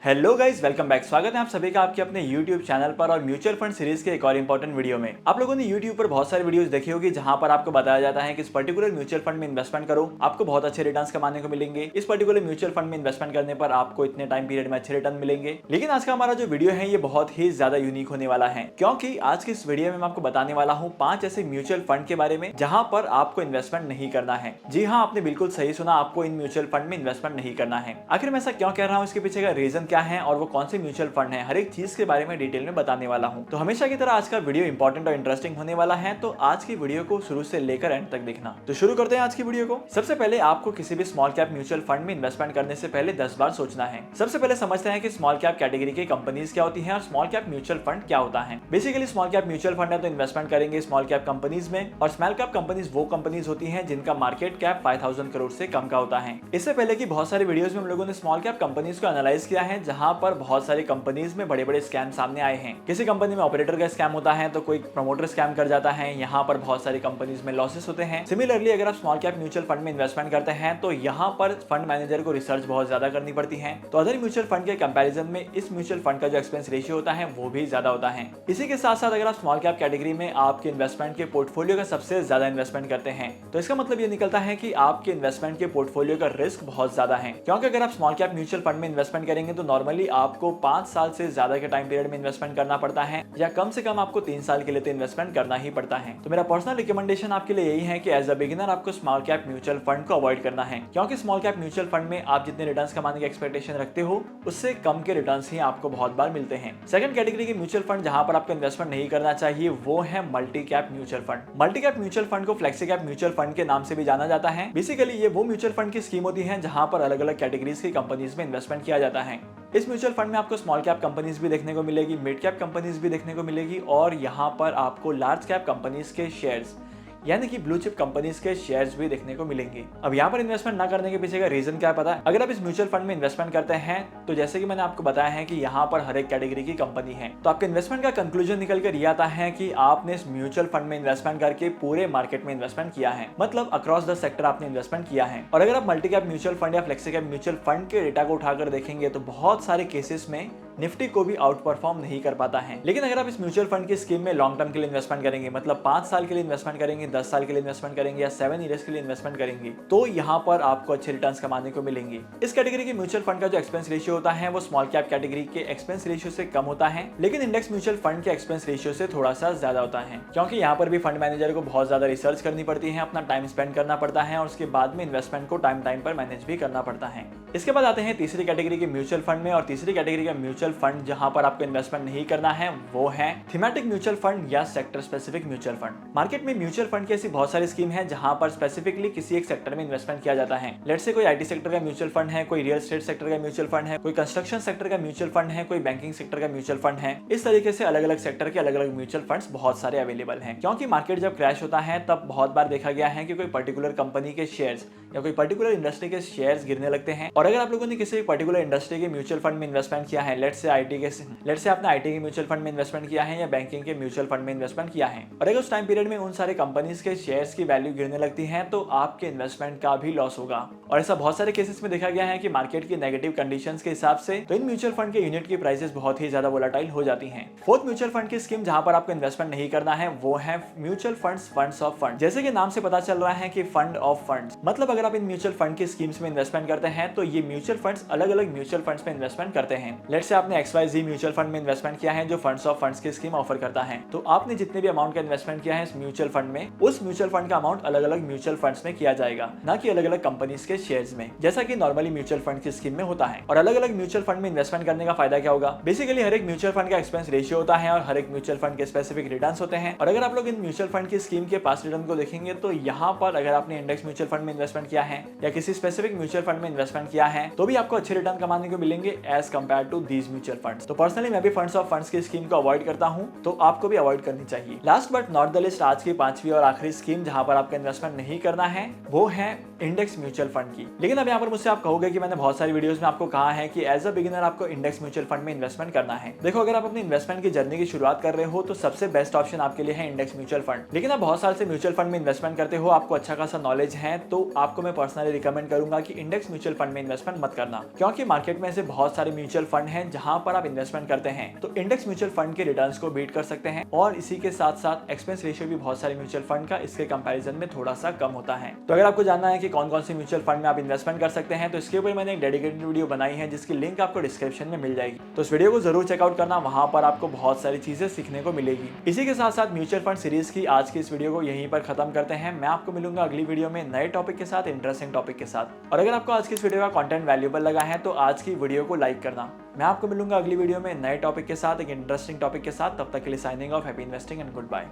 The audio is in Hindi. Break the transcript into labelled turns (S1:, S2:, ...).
S1: Hello guys, welcome back. स्वागत है आप सभी का आपके अपने YouTube चैनल पर और म्यूचुअल फंड सीरीज के एक और इंपॉर्टेंट वीडियो में। आप लोगों ने YouTube पर बहुत सारी वीडियोस देखी होगी जहां पर आपको बताया जाता है कि इस पर्टिकुलर म्यूचुअल फंड में इन्वेस्टमेंट करो, आपको बहुत अच्छे रिटर्न्स कमाने को मिलेंगे। इस पर्टिकुलर म्यूचुअल फंड में इन्वेस्टमेंट करने पर आपको इतने टाइम पीरियड में अच्छे रिटर्न मिलेंगे। लेकिन आज का हमारा जो वीडियो है ये बहुत ही ज्यादा यूनिक होने वाला है, क्योंकि आज की इस वीडियो में मैं आपको बताने वाला हूँ 5 ऐसे म्यूचुअल फंड के बारे में जहां पर आपको इन्वेस्टमेंट नहीं करना है। जी हाँ, आपने बिल्कुल सही सुना, आपको इन म्यूचुअल फंड में इन्वेस्टमेंट नहीं करना है। आखिर मैं ऐसा क्यों कह रहा हूँ, इसके पीछे का रीजन क्या है और वो कौन से म्यूचुअल फंड है, हर एक चीज के बारे में डिटेल में बताने वाला हूं। तो हमेशा की तरह आज का वीडियो इंपॉर्टेंट और इंटरेस्टिंग होने वाला है, तो आज की वीडियो को शुरू से लेकर एंड तक देखना। तो शुरू करते हैं आज की वीडियो को। सबसे पहले आपको किसी भी स्मॉल कैप म्यूचुअल फंड में इन्वेस्टमेंट करने से पहले 10 बार सोचना है। सबसे पहले समझते हैं कि स्मॉल कैप कैटेगरी की कंपनीज क्या होती हैं और स्मॉल कैप म्यूचुअल फंड क्या होता है। Basically small cap mutual fund है तो इन्वेस्टमेंट करेंगे स्मॉल कैप कंपनीज में, और स्मॉल कैप कंपनीज वो कंपनीज होती हैं जिनका मार्केट कैप 5000 करोड़ से कम का होता है। इससे पहले की बहुत सारी वीडियोस में हम लोगों ने स्मॉल कैप कंपनीज को एनालाइज किया है, जहां पर बहुत सारी कंपनीज में बड़े बड़े स्कैम सामने आए हैं। किसी कंपनी में ऑपरेटर का स्कैम होता है तो कोई प्रमोटर स्कैम कर जाता है। यहाँ पर बहुत सारी कंपनीज में लॉसेस होते हैं। सिमिलरली अगर आप स्मॉल कैप म्यूचुअल फंड में इन्वेस्टमेंट करते हैं तो यहाँ पर फंड मैनेजर को रिसर्च बहुत ज्यादा करनी पड़ती है। तो अदर म्यूचुअल फंड के कंपैरिजन में इस म्यूचुअल फंड का जो एक्सपेंस रेशियो होता है वो भी ज्यादा होता है। इसी के साथ साथ अगर आप स्मॉल कैप कैटेगरी में आपके इन्वेस्टमेंट के पोर्टफोलियो का सबसे ज्यादा इन्वेस्टमेंट करते हैं तो इसका मतलब ये निकलता है कि आपके इन्वेस्टमेंट के पोर्टफोलियो का रिस्क बहुत ज्यादा है। क्योंकि अगर आप स्मॉल कैप म्यूचुअल फंड में इन्वेस्टमेंट करेंगे तो नॉर्मली आपको 5 साल से ज्यादा के टाइम पीरियड में इन्वेस्टमेंट करना पड़ता है, या कम से कम आपको 3 साल के लिए तो इन्वेस्टमेंट करना ही पड़ता है। तो मेरा पर्सनल रिकमेंडेशन आपके लिए यही है कि एज अ बिगिनर आपको स्मॉल कैप म्यूचुअल फंड को अवॉइड करना है, क्योंकि स्मॉल कैप म्यूचुअल फंड में आप जितने रिटर्न्स कमाने की एक्सपेक्टेशन रखते हो उससे कम के रिटर्न्स ही आपको बहुत बार मिलते हैं। सेकंड कैटेगरी के म्यूचुअल फंड जहां पर आपको इन्वेस्टमेंट नहीं करना चाहिए वो है multi cap mutual fund. Multi cap mutual fund को फ्लेक्सी कैप म्यूचुअल फंड के नाम से भी जाना जाता है। बेसिकली ये वो म्यूचुअल फंड की स्कीम होती है जहां पर अलग अलग कैटेगरीज की कंपनीज में इन्वेस्टमेंट किया जाता है। इस म्यूचुअल फंड में आपको स्मॉल कैप कंपनीज भी देखने को मिलेगी, मिड कैप कंपनीज भी देखने को मिलेगी, और यहाँ पर आपको लार्ज कैप कंपनीज के शेयर्स यानी कि ब्लू चिप कंपनीज के शेयर्स भी देखने को मिलेंगे। अब यहाँ पर इन्वेस्टमेंट ना करने के पीछे का रीजन क्या पता है? अगर आप इस म्यूचुअल फंड में इन्वेस्टमेंट करते हैं तो जैसे कि मैंने आपको बताया है कि यहाँ पर हर एक कैटेगरी की कंपनी है, तो आपके इन्वेस्टमेंट का कंक्लूजन निकल कर ये आता है कि आपने इस म्यूचुअल फंड में इन्वेस्टमेंट करके पूरे मार्केट में इन्वेस्टमेंट किया है, मतलब अक्रॉस द सेक्टर आपने इन्वेस्टमेंट किया है। और अगर आप मल्टी कैप म्यूचुअल फंड या फ्लेक्सी कैप म्यूचुअल फंड के डेटा को उठाकर देखेंगे तो बहुत सारे केसेस में निफ्टी को भी आउट परफॉर्म नहीं कर पाता है। लेकिन अगर आप इस म्यूचुअल फंड की स्कीम में लॉन्ग टर्म के लिए इन्वेस्टमेंट करेंगे, मतलब 5 साल के लिए इन्वेस्टमेंट करेंगे, 10 साल के लिए इन्वेस्टमेंट करेंगे या 7 ईयर्स के लिए इन्वेस्टमेंट करेंगे, तो यहाँ पर आपको अच्छे रिटर्न्स कमाने को मिलेंगे। इस कैटेगरी के म्यूचुअल फंड का जो एक्सपेंस रेशियो होता है वो स्मॉल कैप कैटेगरी के एक्सपेंस रेशियो से कम होता है, लेकिन इंडेक्स म्यूचुअल फंड के एक्सपेंस रेशियो से थोड़ा सा ज्यादा होता है, क्योंकि यहाँ पर भी फंड मैनेजर को बहुत ज्यादा रिसर्च करनी पड़ती है, अपना टाइम स्पेंड करना पड़ता है और उसके बाद में इन्वेस्टमेंट को टाइम पर मैनेज भी करना पड़ता है। इसके बाद आते हैं तीसरी कैटेगरी के म्यूचुअल फंड में, और तीसरी कैटेगरी का म्यूचुअल फंड जहां पर आपको इन्वेस्टमेंट नहीं करना है वो है थीमेटिक म्यूचुअल फंड या sector specific mutual fund. Market में म्यूचुअल फंड की ऐसी बहुत सारी स्कीम है जहां पर स्पेसिफिकली किसी एक सेक्टर में इन्वेस्टमेंट किया जाता है। लेट्स से कोई आईटी सेक्टर का म्यूचुअल फंड है, कोई रियल एस्टेट सेक्टर का म्यूचुअल फंड है, कोई कंस्ट्रक्शन सेक्टर का म्यूचुअल फंड है, कोई बैंकिंग सेक्टर का म्यूचुअल फंड है। इस तरीके से अलग अलग सेक्टर के अलग अलग म्यूचुअल फंड्स बहुत सारे अवेलेबल हैं, क्योंकि मार्केट जब क्रैश होता है तब बहुत बार देखा गया है कि कोई पर्टिकुलर कंपनी के शेयर्स या कोई पर्टिकुलर इंडस्ट्री के शेयर्स गिरने लगते हैं। और अगर आप लोगों ने किसी पर्टिकुलर इंडस्ट्री के म्यूचुअल फंड में इन्वेस्टमेंट किया है, लेट्स से आपने आईटी के म्यूचुअल फंड में इन्वेस्टमेंट किया है या बैंकिंग के म्यूचुअल फंड में इन्वेस्टमेंट किया है, और अगर उस टाइम पीरियड में उन सारे कंपनीज के शेयर्स की वैल्यू गिरने लगती है तो आपके इन्वेस्टमेंट का भी लॉस होगा। और ऐसा बहुत सारे केसेस में देखा गया है कि मार्केट की नेगेटिव कंडीशंस के हिसाब से तो इन म्यूचुअल फंड के यूनिट की प्राइसेस बहुत ही ज्यादा वोलेटाइल हो जाती हैं। फोर्थ म्यूचुअल फंड की स्कीम जहां पर आपको इन्वेस्टमेंट नहीं करना है वो है म्यूचुअल फंड्स ऑफ फंड। जैसे कि नाम से पता चल रहा है कि फंड ऑफ फंड्स, मतलब अगर आप इन म्यूचुअल फंड की स्कीम्स में इन्वेस्टमेंट करते हैं तो ये म्यूचुअल फंड्स अलग अलग म्यूचुअल फंड्स में इन्वेस्टमेंट करते हैं। लेट्स से आपने XYZ म्यूचुअल फंड में इन्वेस्टमेंट किया है जो फंड्स ऑफ फंड्स की स्कीम ऑफर करता है, तो आपने जितने भी अमाउंट का इन्वेस्टमेंट किया है इस म्यूचुअल फंड में, उस म्यूचुअल फंड का अमाउंट अलग अलग म्यूचुअल फंड्स में किया जाएगा, ना कि अलग अलग कंपनीज के शेयर्स में, जैसा कि नॉर्मली म्यूचुअल फंड की स्कीम में होता है। और अलग अलग म्यूचुअल फंड में इन्वेस्टमेंट करने का फायदा क्या होगा? बेसिकली हर एक म्यूचुअल फंड का एक्सपेंस रेशियो होता है और हर एक म्यूचुअल फंड के स्पेसिफिक रिटर्न्स होते हैं। और अगर आप लोग इन म्यूचुअल फंड की स्कीम के पास रिटर्न को देखेंगे तो यहाँ पर अगर आपने इंडेक्स म्यूचुअल फंड में इन्वेस्टमेंट किया है या किसी स्पेसिफिक म्यूचुअल फंड में इन्वेस्टमेंट किया है तो भी आपको अच्छे रिटर्न कमाने को मिलेंगे as compare to these mutual funds. तो पर्सनली मैं भी फंड्स ऑफ फंड्स की स्कीम को अवॉइड करता हूं, तो आपको भी अवॉइड करनी चाहिए। Last but not the list, आज की 5वीं और आखिरी स्कीम जहां पर आपका इन्वेस्टमेंट नहीं करना है वो है इंडेक्स म्यूचुअल फंड की। लेकिन अब यहाँ पर मुझसे आप कहोगे कि मैंने बहुत सारी वीडियोस में आपको कहा है कि एज अ बिगिनर आपको इंडेक्स म्यूचुअल फंड में इन्वेस्टमेंट करना है। देखो, अगर आप अपनी इन्वेस्टमेंट की जर्नी की शुरुआत कर रहे हो तो सबसे बेस्ट ऑप्शन आपके लिए है इंडेक्स म्यूचुअल फंड। लेकिन आप बहुत साल से म्यूचुअल फंड में इन्वेस्टमेंट करते हो, आपको अच्छा खासा नॉलेज है, तो आपको मैं पर्सनली रिकमेंड करूंगा कि इंडेक्स म्यूचुअल फंड में इन्वेस्टमेंट मत करना, क्योंकि मार्केट में ऐसे बहुत सारे म्यूचुअल फंड हैं जहां पर आप इन्वेस्टमेंट करते हैं तो इंडेक्स म्यूचुअल फंड के रिटर्न्स को बीट कर सकते हैं, और इसी के साथ साथ एक्सपेंस रेशियो भी बहुत सारे म्यूचुअल फंड का इसके कंपैरिजन में थोड़ा सा कम होता है। तो अगर आपको जानना है कि कौन कौन से म्यूचुअल फंड में आप इन्वेस्टमेंट कर सकते हैं तो इसके ऊपर मैंने एक डेडिकेटेड वीडियो बनाई है जिसकी लिंक आपको डिस्क्रिप्शन में मिल जाएगी, तो इस वीडियो को जरूर चेकआउट करना, वहां पर आपको बहुत सारी चीजें सीखने को मिलेगी। इसी के साथ साथ म्यूचुअल फंड सीरीज की आज की इस वीडियो को यहीं पर खत्म करते हैं। मैं आपको मिलूंगा अगली वीडियो में नए टॉपिक के साथ, इंटरेस्टिंग टॉपिक के साथ। और अगर आपको आज की इस वीडियो का कंटेंट वैल्यूएबल लगा है तो आज की वीडियो को लाइक करना। मैं आपको मिलूंगा अगली वीडियो में नए टॉपिक के साथ, एक इंटरेस्टिंग टॉपिक के साथ। तब तक के लिए signing off, happy investing and good bye.